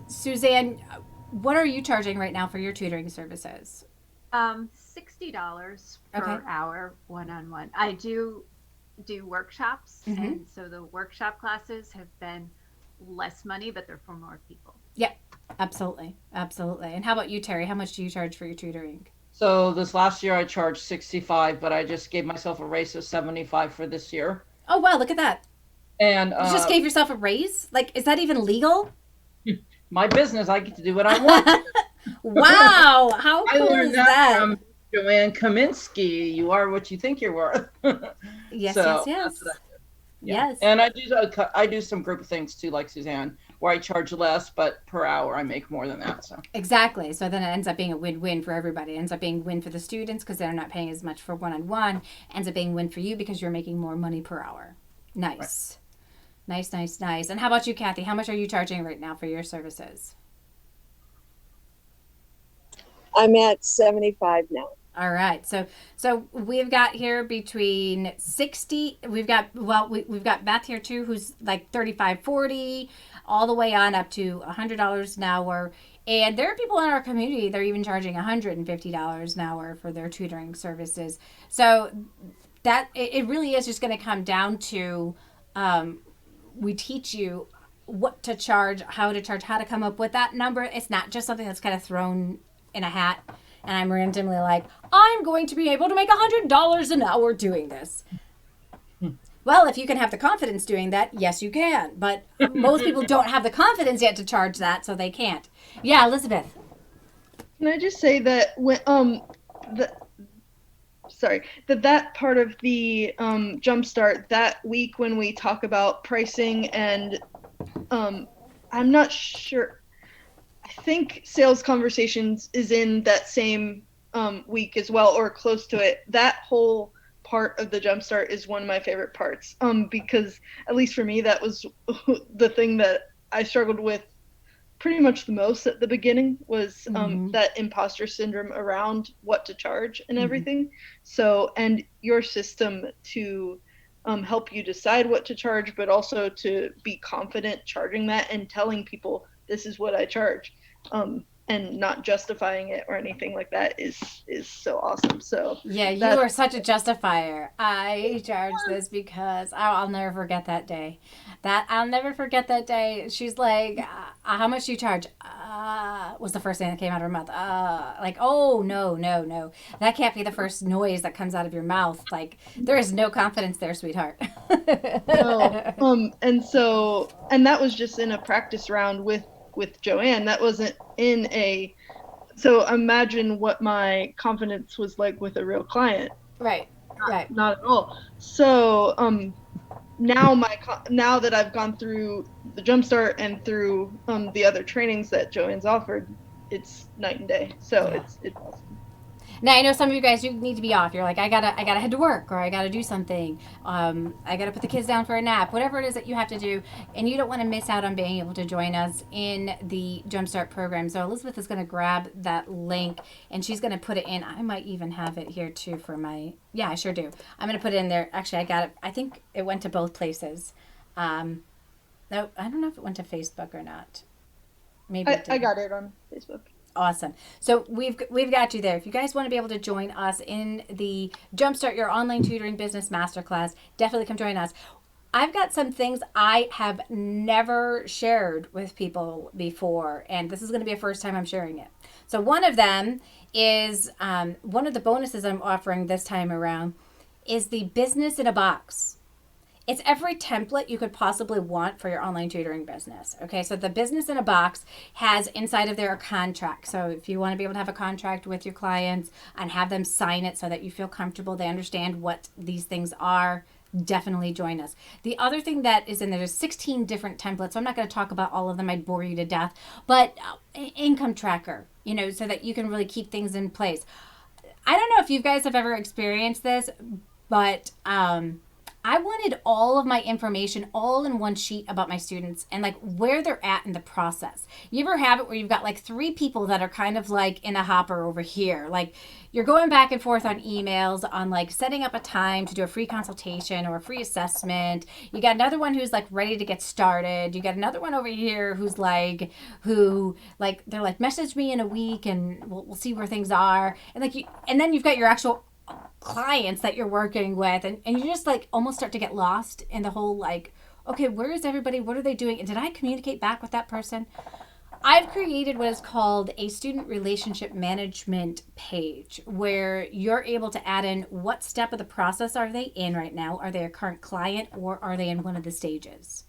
Suzanne, what are you charging right now for your tutoring services? $60 per hour, one-on-one. I do do workshops, Mhm. and so the workshop classes have been less money, but they're for more people. Yep, absolutely, absolutely. And how about you, Terry? How much do you charge for your tutoring? So this last year I charged 65, but I just gave myself a raise of 75 for this year. Oh wow, look at that! And You just gave yourself a raise? Like, is that even legal? my business, I get to do what I want. Wow, how I cool is learned that that? from Joanne Kaminsky. You are what you think you're worth. Yes, So, yes, yes. that's what I do. Yeah. Yes. And I do some group things too, like Suzanne, where I charge less, but per hour I make more than that. So Exactly. So then it ends up being a win-win for everybody. It ends up being win for the students because they're not paying as much for one-on-one. Ends up being win for you because you're making more money per hour. Nice. Nice, nice, nice. And how about you, Kathy? How much are you charging right now for your services? I'm at 75 now. All right. So we've got here between 60, we've got Beth here too who's like 35, 40, all the way on up to $100 an hour. And there are people in our community that are even charging $150 an hour for their tutoring services. So that it really is just going to come down to we teach you what to charge, how to come up with that number. It's not just something that's kind of thrown in a hat and I'm randomly like, I'm going to be able to make $100 an hour doing this. Well, if you can have the confidence doing that, yes, you can. But most people don't have the confidence yet to charge that, so they can't. Yeah, Elizabeth. Can I just say that when that part of the Jumpstart, that week when we talk about pricing and I'm not sure. I think sales conversations is in that same week as well, or close to it. That whole part of the Jumpstart is one of my favorite parts because at least for me, that was the thing that I struggled with pretty much the most at the beginning was that imposter syndrome around what to charge and everything. So, and your system to help you decide what to charge, but also to be confident charging that and telling people this is what I charge, and not justifying it or anything like that is so awesome. So yeah, you are such a justifier. I charge this because I'll never forget that day. I'll never forget that day. She's like, "How much do you charge?" Was the first thing that came out of her mouth. Like, oh no, that can't be the first noise that comes out of your mouth. Like, there is no confidence there, sweetheart. No. And that was just in a practice round with Joanne. That wasn't in a. So imagine what my confidence was like with a real client. Right. Not at all. So now that I've gone through the Jumpstart and through the other trainings that Joanne's offered, it's night and day. So it's awesome. Now I know some of you guys, you need to be off. You're like, I gotta head to work, or I gotta do something. I gotta put the kids down for a nap. Whatever it is that you have to do, and you don't want to miss out on being able to join us in the Jumpstart program. So Elizabeth is gonna grab that link and she's gonna put it in. I might even have it here too for my. Yeah, I sure do. I'm gonna put it in there. Actually, I got it. I think it went to both places. No, I don't know if it went to Facebook or not. Maybe it did. I got it on Facebook. Awesome. So we've got you there. If you guys want to be able to join us in the Jumpstart Your Online Tutoring Business Masterclass, definitely come join us. I've got some things I have never shared with people before, and this is going to be a first time I'm sharing it. So one of them is one of the bonuses I'm offering this time around is the Business in a Box. It's every template you could possibly want for your online tutoring business. Okay, so the Business in a Box has inside of there a contract. So if you want to be able to have a contract with your clients and have them sign it so that you feel comfortable, they understand what these things are, definitely join us. The other thing that is in there's 16 different templates. So I'm not going to talk about all of them. I'd bore you to death. But income tracker, so that you can really keep things in place. I don't know if you guys have ever experienced this, but I wanted all of my information all in one sheet about my students and like where they're at in the process. You ever have it where you've got like 3 people that are kind of like in a hopper over here? Like you're going back and forth on emails on like setting up a time to do a free consultation or a free assessment. You got another one who's like ready to get started. You got another one over here who's they're like message me in a week and we'll see where things are. And then you've got your actual clients that you're working with, and you just like almost start to get lost in the whole like, okay, where is everybody? What are they doing? And did I communicate back with that person? I've created what is called a student relationship management page where you're able to add in what step of the process are they in right now? Are they a current client or are they in one of the stages?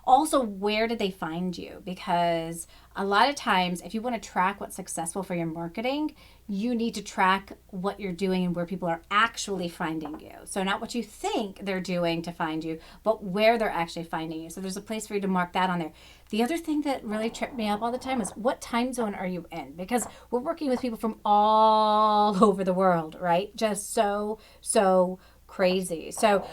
Also, where did they find you? Because a lot of times, if you want to track what's successful for your marketing, you need to track what you're doing and where people are actually finding you. So not what you think they're doing to find you, but where they're actually finding you. So there's a place for you to mark that on there. The other thing that really tripped me up all the time is what time zone are you in? Because we're working with people from all over the world, right? Just so crazy. So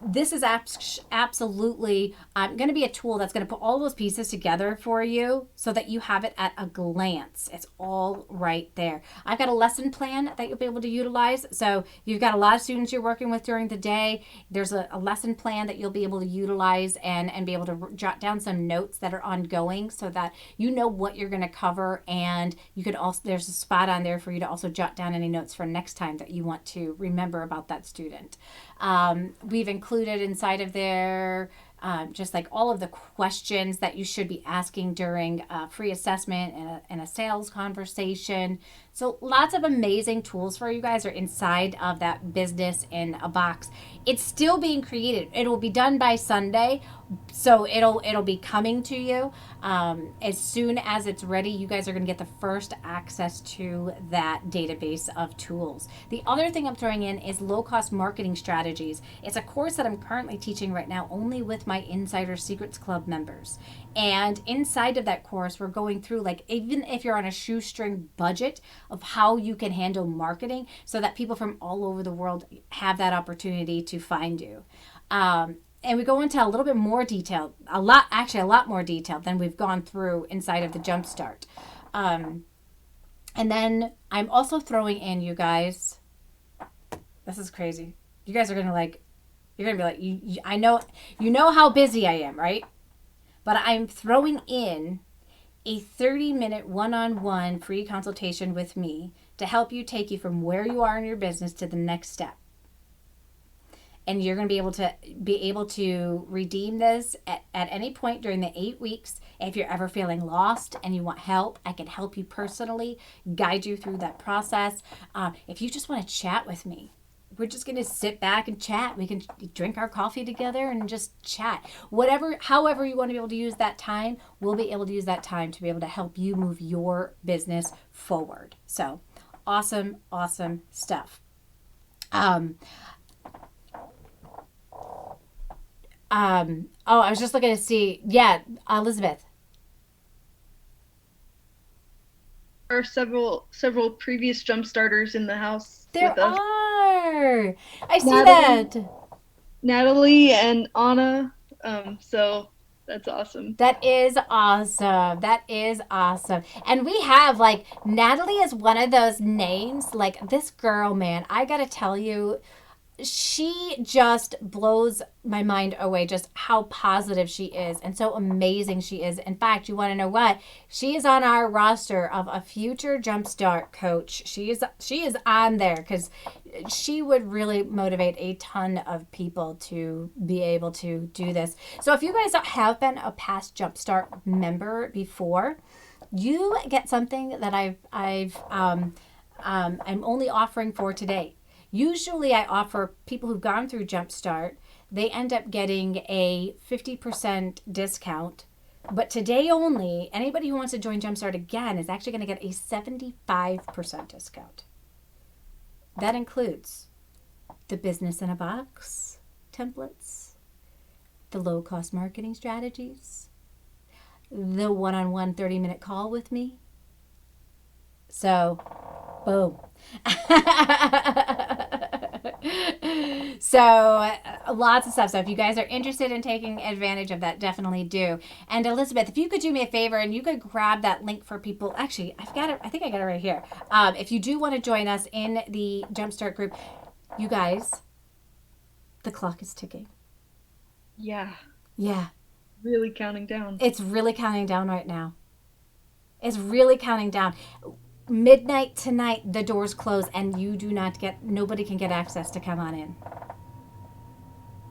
this is absolutely going to be a tool that's going to put all those pieces together for you so that you have it at a glance. It's all right there. I've got a lesson plan that you'll be able to utilize. So you've got a lot of students you're working with during the day. There's a lesson plan that you'll be able to utilize and be able to jot down some notes that are ongoing so that you know what you're going to cover. And you could also, there's a spot on there for you to also jot down any notes for next time that you want to remember about that student. We've included inside of there just like all of the questions that you should be asking during a free assessment and a sales conversation. So lots of amazing tools for you guys are inside of that business in a box. It's still being created. It will be done by Sunday, so it'll be coming to you as soon as it's ready. You guys are going to get the first access to that database of tools. The other thing I'm throwing in is low-cost marketing strategies. It's a course that I'm currently teaching right now only with my Insider Secrets Club members. And inside of that course, we're going through, like, even if you're on a shoestring budget, of how you can handle marketing so that people from all over the world have that opportunity to find you. And we go into a little bit more detail, a lot more detail than we've gone through inside of the Jumpstart. And then I'm also throwing in, you guys, this is crazy. You guys are going to like, you're going to be like, I know, you know how busy I am, right? But I'm throwing in a 30-minute one-on-one free consultation with me to help you take you from where you are in your business to the next step. And you're going to be able to redeem this at any point during the 8 weeks. If you're ever feeling lost and you want help, I can help you personally, guide you through that process. If you just want to chat with me, we're just going to sit back and chat. We can drink our coffee together and just chat. However you want to be able to use that time, we'll be able to use that time to be able to help you move your business forward. So awesome stuff. I was just looking to see. Yeah, Elizabeth. There are several previous jump starters in the house. There with us. are. I see Natalie. that. Natalie and Anna. So that's awesome. That is awesome. And we have, like, Natalie is one of those names. Like, this girl, man, I gotta tell you, she just blows my mind away, just how positive she is and so amazing she is. In fact, you want to know what? She is on our roster of a future Jumpstart coach. She is on there because she would really motivate a ton of people to be able to do this. So if you guys have been a past Jumpstart member before, you get something that I'm only offering for today. Usually I offer people who've gone through Jumpstart, they end up getting a 50% discount. But today only, anybody who wants to join Jumpstart again is actually going to get a 75% discount. That includes the business in a box templates, the low-cost marketing strategies, the one-on-one 30-minute call with me. So, boom. So lots of stuff. So if you guys are interested in taking advantage of that, definitely do. And Elizabeth, if you could do me a favor and you could grab that link for people. Actually, I've got it. I think I got it right here. If you do want to join us in the Jumpstart group, you guys, the clock is ticking. Yeah. Yeah. Really counting down. It's really counting down right now. It's really counting down. midnight tonight, the doors close, and you do not get, nobody can get access to come on in.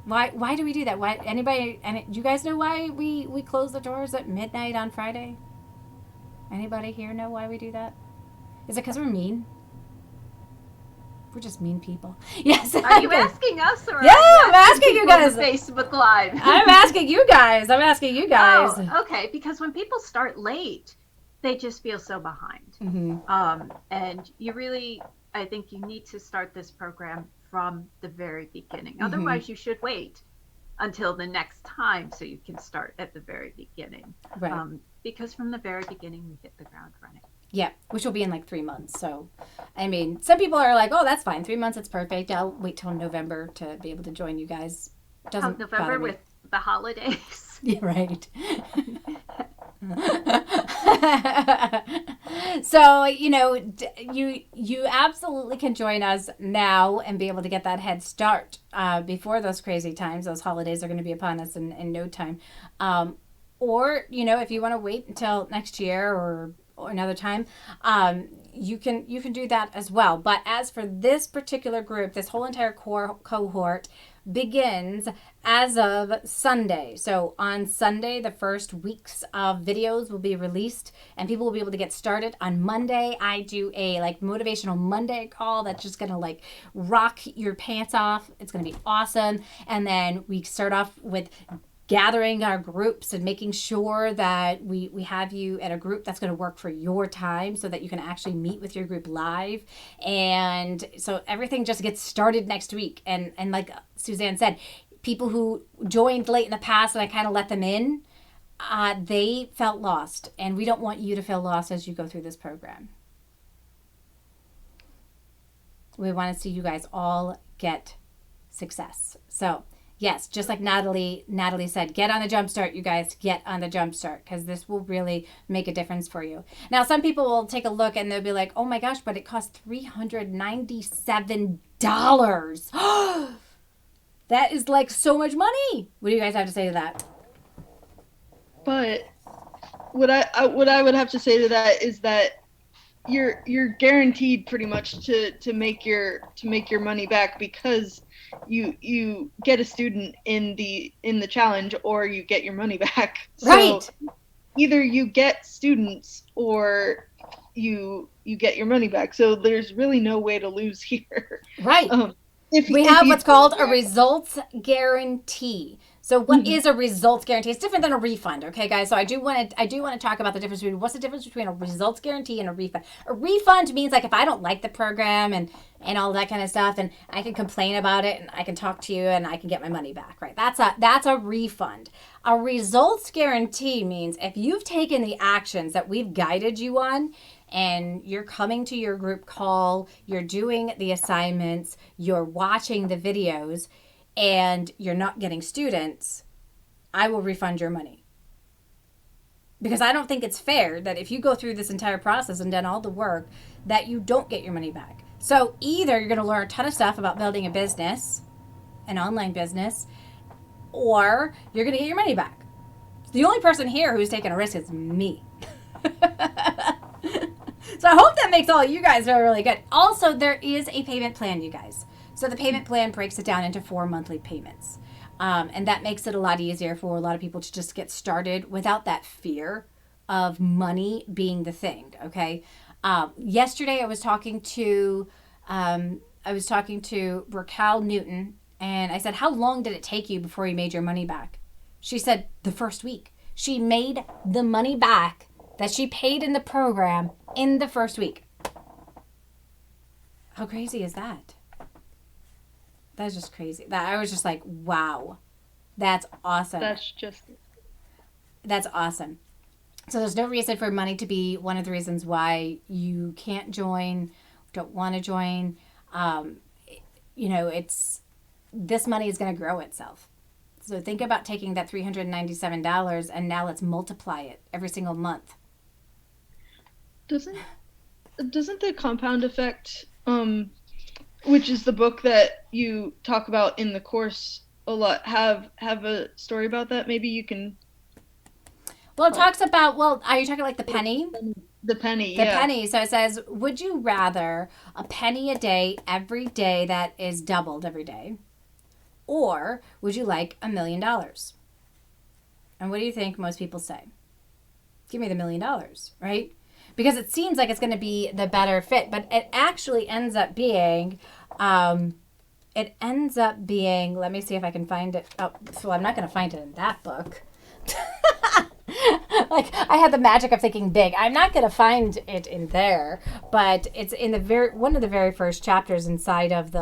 Why do we do that? Why, anybody, and you guys know why we close the doors at midnight on Friday? Anybody here know why we do that? Is it because we're mean? We're just mean people. Yes. Are you asking us or Yeah, are you I'm asking you people on guys. the Facebook Live? I'm asking you guys. Oh, okay. Because when people start late, they just feel so behind. Mm-hmm. And you really, I think you need to start this program from the very beginning. Mm-hmm. Otherwise, you should wait until the next time so you can start at the very beginning. Right. Because from the very beginning, we hit the ground running. Yeah, which will be in like 3 months. So, I mean, some people are like, "Oh, that's fine. 3 months, it's perfect. I'll wait till November to be able to join you guys." Doesn't November bother me. with the holidays. Yeah, right. So, you absolutely can join us now and be able to get that head start before those crazy times. Those holidays are going to be upon us in no time. Or, if you want to wait until next year or another time, you can do that as well. But as for this particular group, this whole entire cohort begins as of Sunday. So on Sunday, the first weeks of videos will be released and people will be able to get started. On Monday, I do a motivational Monday call that's just gonna rock your pants off. It's gonna be awesome. And then we start off with gathering our groups and making sure that we have you at a group that's going to work for your time so that you can actually meet with your group live. And so everything just gets started next week. And like Suzanne said, people who joined late in the past and I kind of let them in, they felt lost. And we don't want you to feel lost as you go through this program. We want to see you guys all get success. So yes, just like Natalie said, get on the Jumpstart, you guys. Get on the Jumpstart because this will really make a difference for you. Now, some people will take a look and they'll be like, oh my gosh, but it costs $397. That is so much money. What do you guys have to say to that? But what I would have to say to that is that you're guaranteed pretty much to make your money back because you get a student in the challenge or you get your money back. Right. So either you get students or you get your money back. So there's really no way to lose here. Right. We have what's called a results guarantee. So what is a results guarantee? It's different than a refund, okay, guys? So I do want to talk about the difference between what's the difference between a results guarantee and a refund. A refund means if I don't like the program and all that kind of stuff, and I can complain about it and I can talk to you and I can get my money back, right? That's a refund. A results guarantee means if you've taken the actions that we've guided you on and you're coming to your group call, you're doing the assignments, you're watching the videos, and you're not getting students, I will refund your money. Because I don't think it's fair that if you go through this entire process and done all the work, that you don't get your money back. So either you're going to learn a ton of stuff about building a business, an online business, or you're going to get your money back. The only person here who's taking a risk is me. So I hope that makes all you guys feel really good. Also, there is a payment plan, you guys. So the payment plan breaks it down into 4 monthly payments. And that makes it a lot easier for a lot of people to just get started without that fear of money being the thing, okay? Yesterday I was talking to Braquelle Newton, and I said, how long did it take you before you made your money back? She said, the first week. She made the money back that she paid in the program in the first week. How crazy is that? That's just crazy. That I was just like, wow, that's awesome. That's awesome. So there's no reason for money to be one of the reasons why you can't join, don't want to join. This money is going to grow itself. So think about taking that $397 and now let's multiply it every single month. Doesn't the compound effect, which is the book that you talk about in the course a lot, have a story about that? Maybe you can. Well, it talks about, are you talking like the penny? The penny, The yeah. penny. So it says, would you rather a penny a day every day that is doubled every day? Or would you like $1 million? And what do you think most people say? Give me the $1 million, right? Because it seems like it's going to be the better fit, but it actually ends up being, let me see if I can find it. Oh, so I'm not going to find it in that book. Like, I had the magic of thinking big. I'm not going to find it in there, but it's in one of the very first chapters inside of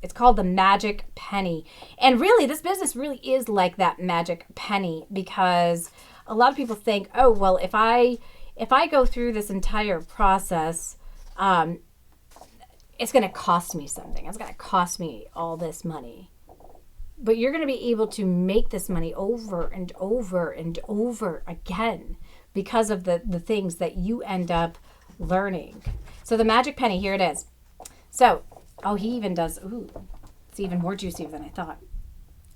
it's called the Magic Penny. And really, this business really is like that magic penny, because a lot of people think, oh, well, if I go through this entire process, it's going to cost me something. It's going to cost me all this money. But you're going to be able to make this money over and over and over again because of the things that you end up learning. So the magic penny, here it is. So, he even does, it's even more juicy than I thought.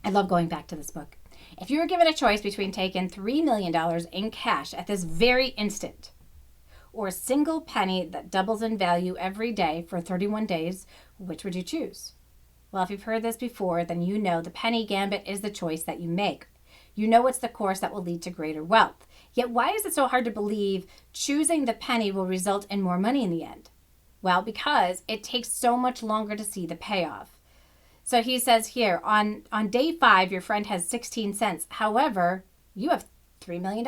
I love going back to this book. If you were given a choice between taking $3 million in cash at this very instant, or a single penny that doubles in value every day for 31 days, which would you choose? Well, if you've heard this before, then you know the penny gambit is the choice that you make. You know it's the course that will lead to greater wealth. Yet why is it so hard to believe choosing the penny will result in more money in the end? Well, because it takes so much longer to see the payoff. So he says here, on day 5, your friend has 16 cents. However, you have $3 million.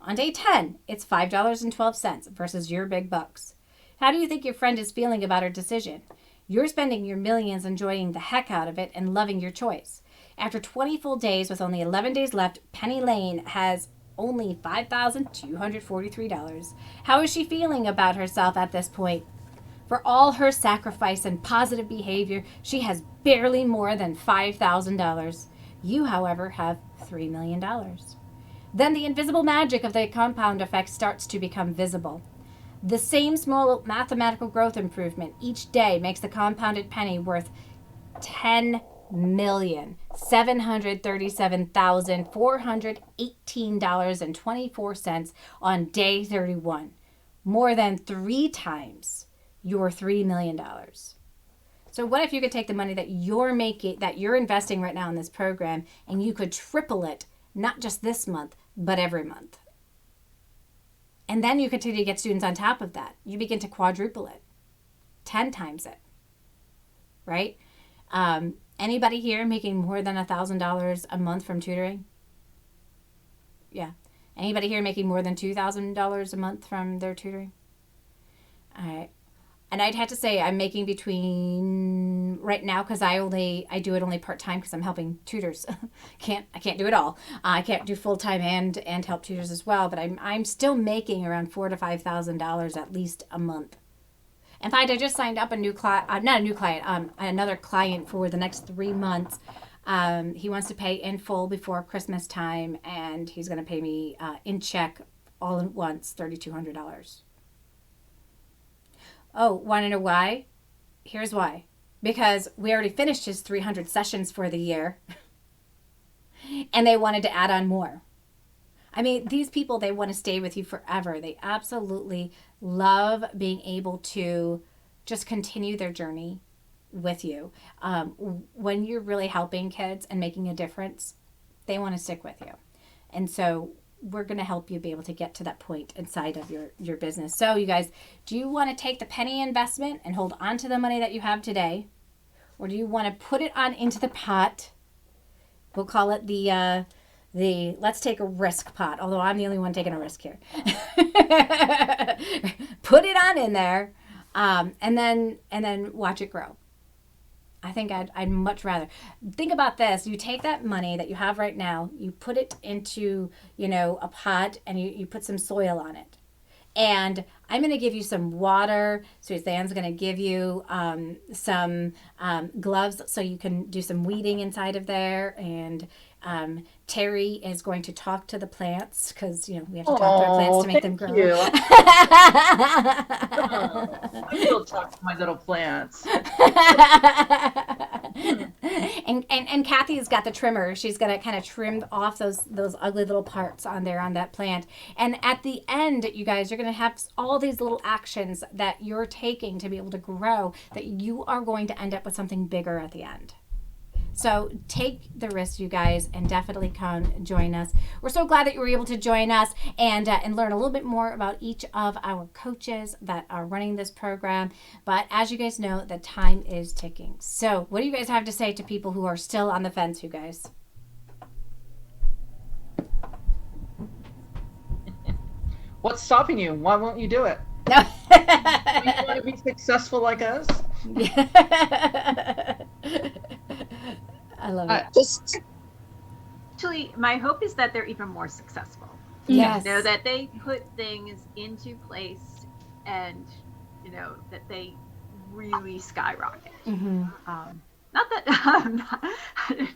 On day 10, it's $5.12 versus your big bucks. How do you think your friend is feeling about her decision? You're spending your millions enjoying the heck out of it and loving your choice. After 20 full days with only 11 days left, Penny Lane has only $5,243. How is she feeling about herself at this point? For all her sacrifice and positive behavior, she has barely more than $5,000. You, however, have $3 million. Then the invisible magic of the compound effect starts to become visible. The same small mathematical growth improvement each day makes the compounded penny worth $10,737,418.24 on day 31, more than 3 times your $3 million. So what if you could take the money that you're making, that you're investing right now in this program, and you could triple it, not just this month, but every month? And then you continue to get students on top of that. You begin to quadruple it, 10 times it, right? Anybody here making more than $1,000 a month from tutoring? Yeah. Anybody here making more than $2,000 a month from their tutoring? All right. And I'd have to say I'm making between, right now, because I do it only part-time because I'm helping tutors. I can't do it all. I can't do full-time and help tutors as well, but I'm still making around $4,000 to $5,000 at least a month. In fact, I just signed up another client for the next 3 months. He wants to pay in full before Christmas time, and he's going to pay me in check all at once, $3,200. Oh, want to know why? Here's why. Because we already finished his 300 sessions for the year, and they wanted to add on more. I mean, these people, they want to stay with you forever. They absolutely love being able to just continue their journey with you. When you're really helping kids and making a difference, they want to stick with you. And so we're going to help you be able to get to that point inside of your business. So you guys, do you want to take the penny investment and hold on to the money that you have today? Or do you want to put it on into the pot? We'll call it the let's take a risk pot, although I'm the only one taking a risk here. Put it on in there, and then watch it grow. I think I'd much rather. Think about this. You take that money that you have right now, you put it into, a pot, and you put some soil on it. And I'm going to give you some water. Suzanne's going to give you some gloves so you can do some weeding inside of there. And Terry is going to talk to the plants because, we have to talk to our plants to make them grow. You. I will talk to my little plants. and Kathy Kathy's got the trimmer. She's going to kind of trim off those ugly little parts on there on that plant. And at the end, you guys, you're going to have all these little actions that you're taking to be able to grow, that you are going to end up with something bigger at the end. So take the risk, you guys, and definitely come join us. We're so glad that you were able to join us and learn a little bit more about each of our coaches that are running this program. But as you guys know, the time is ticking. So what do you guys have to say to people who are still on the fence, you guys? What's stopping you? Why won't you do it? No. You want to be successful like us? I love it. Just Actually, my hope is that they're even more successful. Yes. You know, that they put things into place and, you know, that they really skyrocket. Mm-hmm. Not that,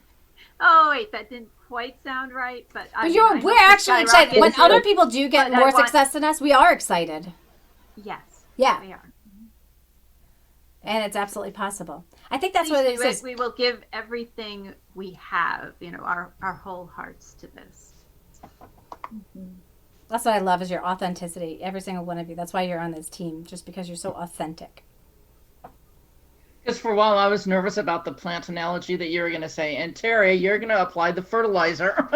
oh, wait, that didn't quite sound right, but But we're actually excited. When other people do get more success than us, we are excited. Yes. Yeah. We are. And it's absolutely possible. I think that's what it is. We will give everything we have, you know, our whole hearts to this. That's what I love is your authenticity. Every single one of you. That's why you're on this team, just because you're so authentic. Because for a while I was nervous about the plant analogy that you were going to say. And Terry, you're going to apply the fertilizer.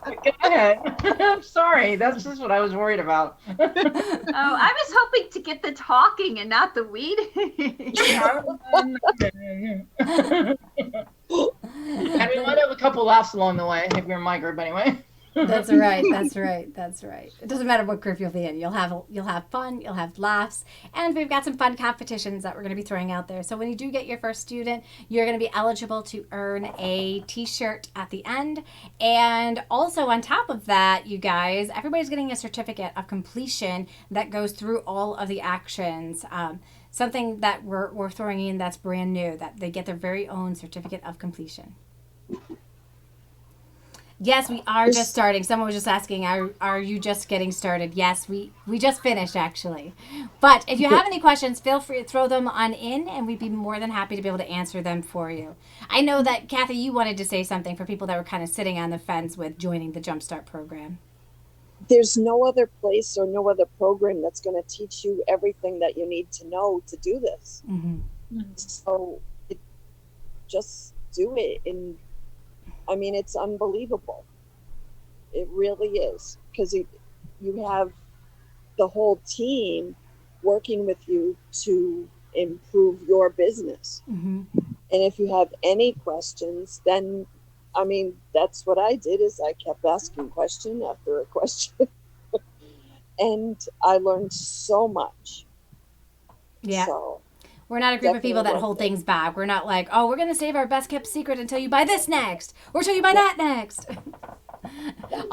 Go ahead. I'm sorry. That's just what I was worried about. Oh, I was hoping to get the talking and not the weeding. And we might have a couple laughs along the way if you're in my group anyway. That's right. That's right. That's right. It doesn't matter what group you'll be in. You'll have fun. You'll have laughs, and we've got some fun competitions that we're going to be throwing out there. So when you do get your first student, you're going to be eligible to earn a T-shirt at the end, and also on top of that, you guys, everybody's getting a certificate of completion that goes through all of the actions. Something that we're throwing in that's brand new, that they get their very own certificate of completion. Yes, we are just starting. Someone was just asking, are you just getting started? Yes, we just finished, actually. But if you have any questions, feel free to throw them on in, and we'd be more than happy to be able to answer them for you. I know that, Kathy, you wanted to say something for people that were kind of sitting on the fence with joining the Jumpstart program. there's no other place or no other program that's going to teach you everything that you need to know to do this. Mm-hmm. So just do it. And I mean, it's unbelievable. It really is, because you have the whole team working with you to improve your business. Mm-hmm. And if you have any questions, then, I mean, that's what I did, is I kept asking question after a question. And I learned so much. Yeah. So, we're not a group of people that Definitely hold worth it. things back. We're not like, oh, we're going to save our best kept secret until you buy this next, or until you buy that next.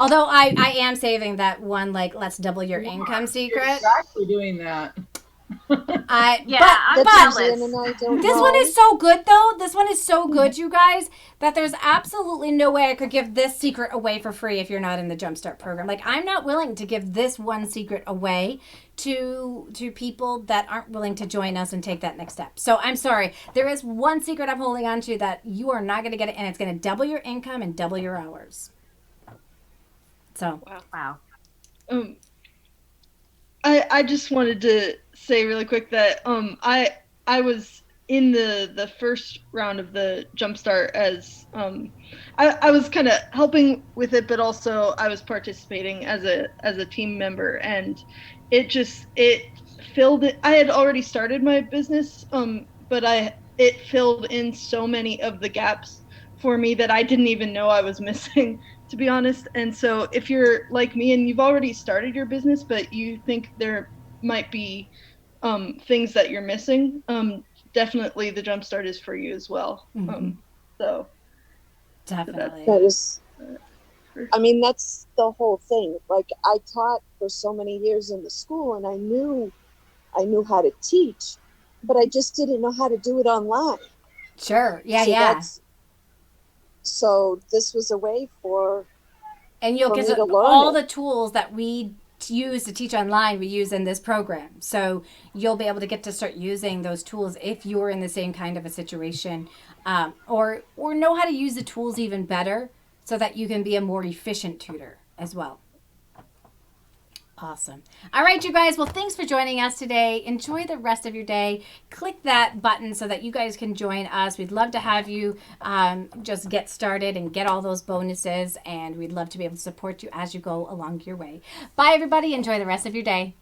Although I am saving that one, like, let's double your income You're secret. exactly doing that. I'm that's jealous. Jen and I don't This know. one is so good, though. This one is so good, you guys, that there's absolutely no way I could give this secret away for free if you're not in the Jumpstart program. Like, I'm not willing to give this one secret away to people that aren't willing to join us and take that next step. So I'm sorry. There is one secret I'm holding on to that you are not going to get it, and it's going to double your income and double your hours. So. Wow. I just wanted to say really quick that I was in the first round of the Jumpstart as I was kind of helping with it, but also I was participating as a team member, and it filled it. I had already started my business, but it filled in so many of the gaps for me that I didn't even know I was missing, to be honest. And so if you're like me and you've already started your business, but you think there might be things that you're missing, definitely the Jumpstart is for you as well. Mm-hmm. So Definitely. That is, I mean, that's the whole thing. Like, I taught for so many years in the school, and I knew how to teach, but I just didn't know how to do it online. Sure. Yeah, So yeah. So this was a way for And you'll for get me to learn all it. the tools that we use to teach online we use in this program. So you'll be able to get to start using those tools if you're in the same kind of a situation, or know how to use the tools even better so that you can be a more efficient tutor as well. Awesome. All right, you guys. Well, thanks for joining us today. Enjoy the rest of your day. Click that button so that you guys can join us. We'd love to have you just get started and get all those bonuses. And we'd love to be able to support you as you go along your way. Bye, everybody. Enjoy the rest of your day.